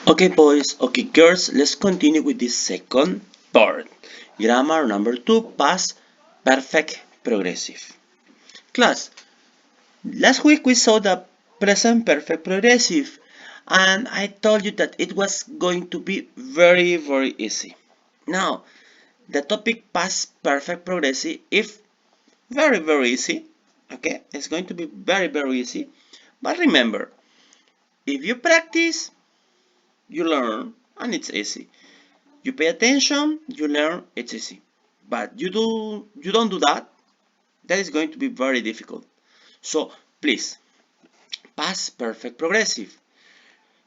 Okay, boys, okay, girls, let's continue with this second part. Grammar number 2, past perfect progressive. Class, last week we saw the present perfect progressive, and I told you that it was going to be very easy. Now, the topic past perfect progressive is very easy. Okay, it's going to be very easy. But remember, if you practice, you learn, and it's easy. You pay attention, you learn, it's easy. But you don't do that, that is going to be very difficult. So please, past perfect progressive.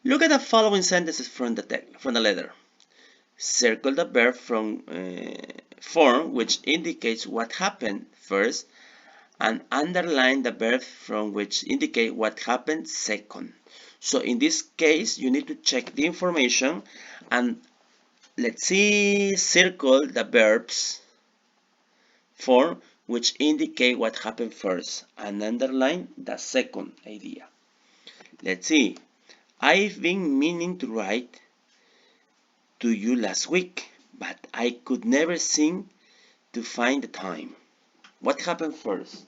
Look at the following sentences from the letter. Circle the verb from form which indicates what happened first, and underline the verb from which indicate what happened second. So in this case, you need to check the information and let's see, circle the verbs form which indicate what happened first and underline the second idea. Let's see. I've been meaning to write to you last week, but I could never seem to find the time. What happened first?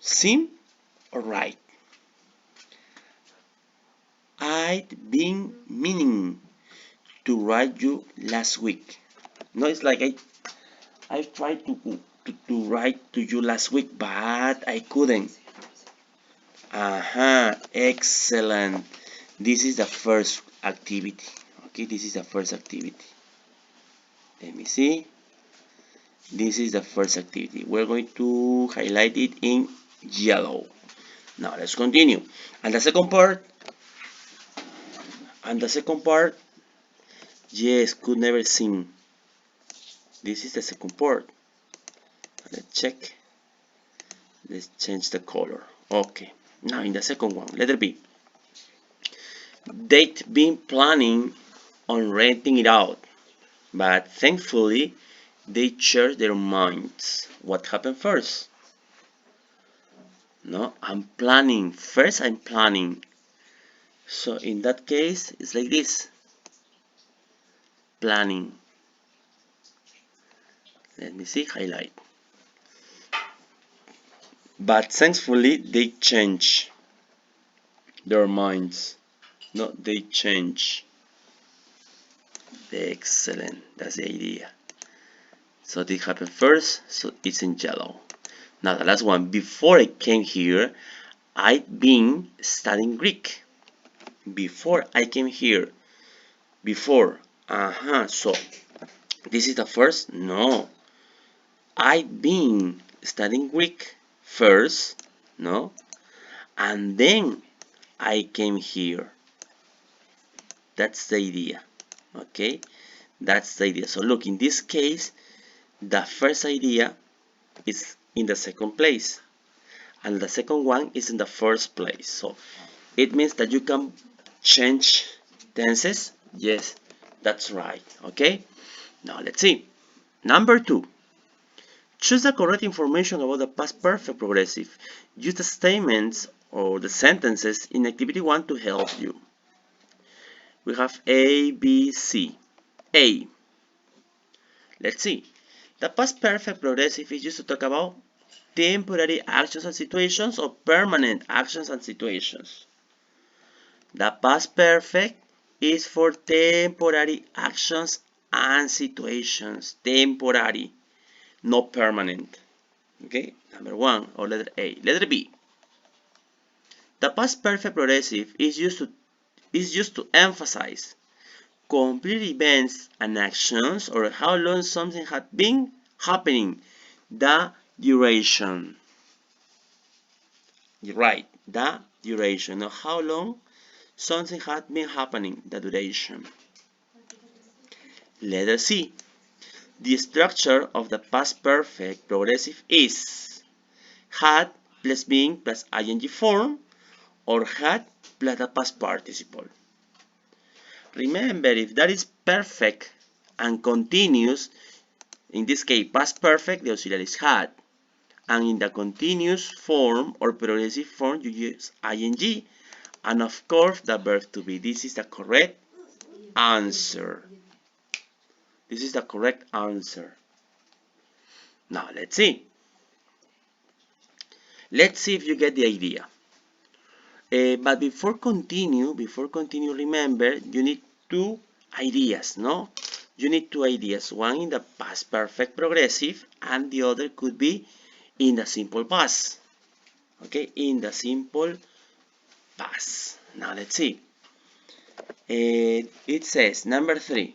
Seem or write? I'd been meaning to write you last week. No, it's like I tried to write to you last week, but I couldn't. Excellent. This is the first activity. Okay, this is the first activity. Let me see. This is the first activity. We're going to highlight it in yellow. Now let's continue. And the second part. And the second part. Yes, could never seem. This is the second part. Let's check. Let's change the color. Okay. Now in the second one, letter B. They'd been planning on renting it out, but thankfully they changed their minds. What happened first? No, I'm planning. First, I'm planning. So in that case, it's like this. Planning. Let me see, highlight. But thankfully, they change their minds. No, they change. Excellent. That's the idea. So this happened first, so it's in yellow. Now the last one. Before I came here, I'd been studying Greek. Before I came here. Before. So this is the first? No. I'd been studying Greek first, no? And then I came here. That's the idea. Okay? That's the idea. So look, in this case, the first idea is in the second place. And the second one is in the first place. So it means that you can change tenses. Yes, that's right. Okay? Now let's see. Number 2. Choose the correct information about the past perfect progressive. Use the statements or the sentences in activity 1 to help you. We have A, B, C. A. Let's see. The past perfect progressive is used to talk about temporary actions and situations or permanent actions and situations. The past perfect is for temporary actions and situations. Temporary, not permanent. Okay, number 1 or letter A. Letter B. The past perfect progressive is used to emphasize complete events and actions or how long something had been happening. The duration. Right, the duration. Now, how long something had been happening. The duration. Letter C. The structure of the past perfect progressive is had plus being plus ing form or had plus the past participle. Remember, if that is perfect and continuous, in this case past perfect, the auxiliary is had. And in the continuous form or progressive form, you use ing. and of course the verb to be. This is the correct answer. This is the correct answer. Now let's see. Let's see if you get the idea. But before continue, remember you need two ideas, no? You need two ideas. One in the past perfect progressive, and the other could be in the simple past. Okay, in the simple past. Now let's see. It says number 3.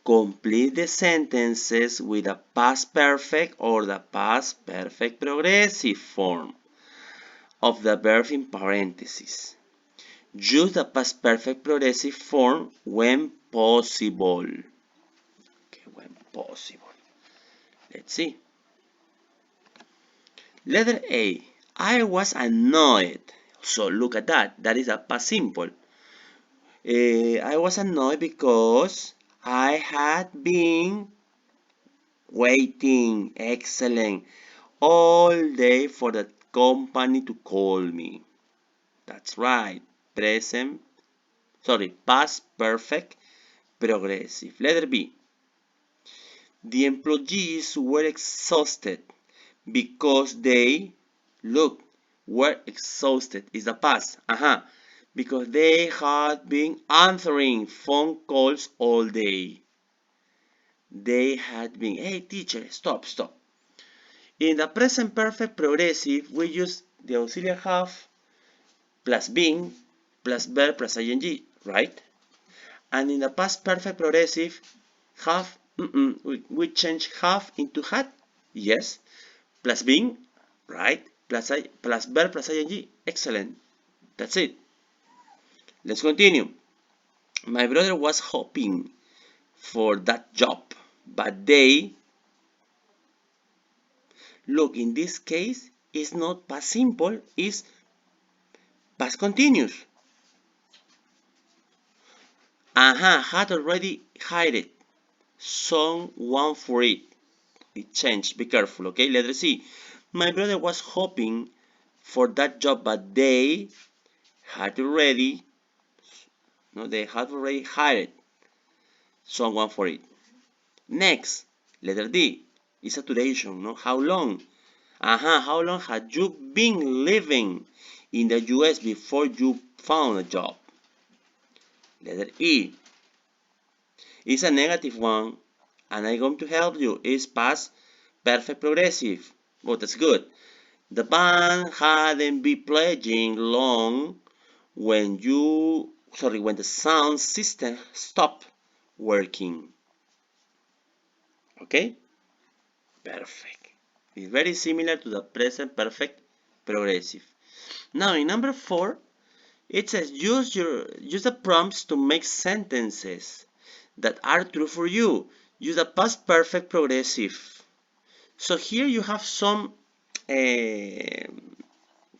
Complete the sentences with the past perfect or the past perfect progressive form of the verb in parentheses. Use the past perfect progressive form when possible. Okay, when possible. Let's see. Letter A. I was annoyed. So look at that. That is a past simple. I was annoyed because I had been waiting. Excellent. All day for the company to call me. That's right. Past perfect progressive. Letter B. The employees were exhausted because they, look, were exhausted is the past. Because they had been answering phone calls all day. They had been, hey teacher, stop. In the present perfect progressive, we use the auxiliary have plus being plus verb plus ing, right? And in the past perfect progressive, have, we change have into had, yes, plus being, right? Plus verb plus ing, excellent. That's it. Let's continue. My brother was hoping for that job, but they, look, in this case, it's not past simple, it's past continuous. Had already hired someone for it. It changed, be careful, okay? Letter C. My brother was hoping for that job, but they had already, hired someone for it. Next, letter D, is a duration, no? How long? How long had you been living in the US before you found a job? Letter E is a negative one, and I'm going to help you. It's past perfect progressive. Oh, that's good. The band hadn't been playing long when the sound system stopped working. Okay? Perfect. It's very similar to the present perfect progressive. Now in number 4, it says use the prompts to make sentences that are true for you. Use the past perfect progressive. So here you have some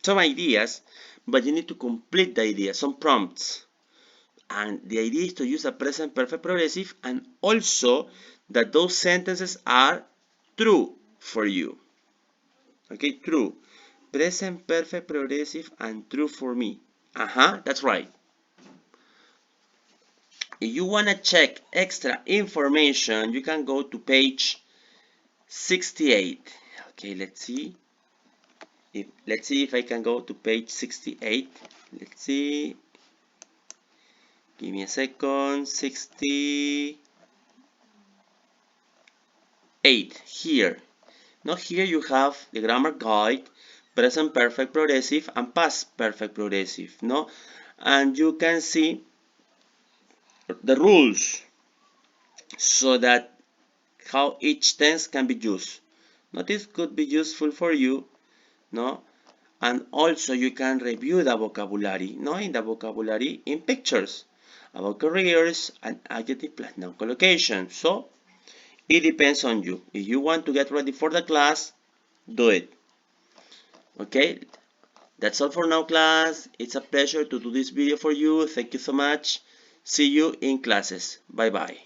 ideas, but you need to complete the idea, some prompts. And the idea is to use a present perfect progressive and also that those sentences are true for you. Okay, true. Present perfect progressive and true for me. That's right. If you want to check extra information, you can go to page 68. Okay, let's see if I can go to page 68. Let's see. Give me a second. 68 here. Now here you have the grammar guide, present perfect progressive and past perfect progressive, no? And you can see the rules so that how each tense can be used. Now this could be useful for you, no? And also you can review the vocabulary, no? In the vocabulary in pictures about careers and adjective plus noun collocation. So it depends on you. If you want to get ready for the class, do it. Okay, that's all for now, class. It's a pleasure to do this video for you. Thank you so much. See you in classes. Bye bye.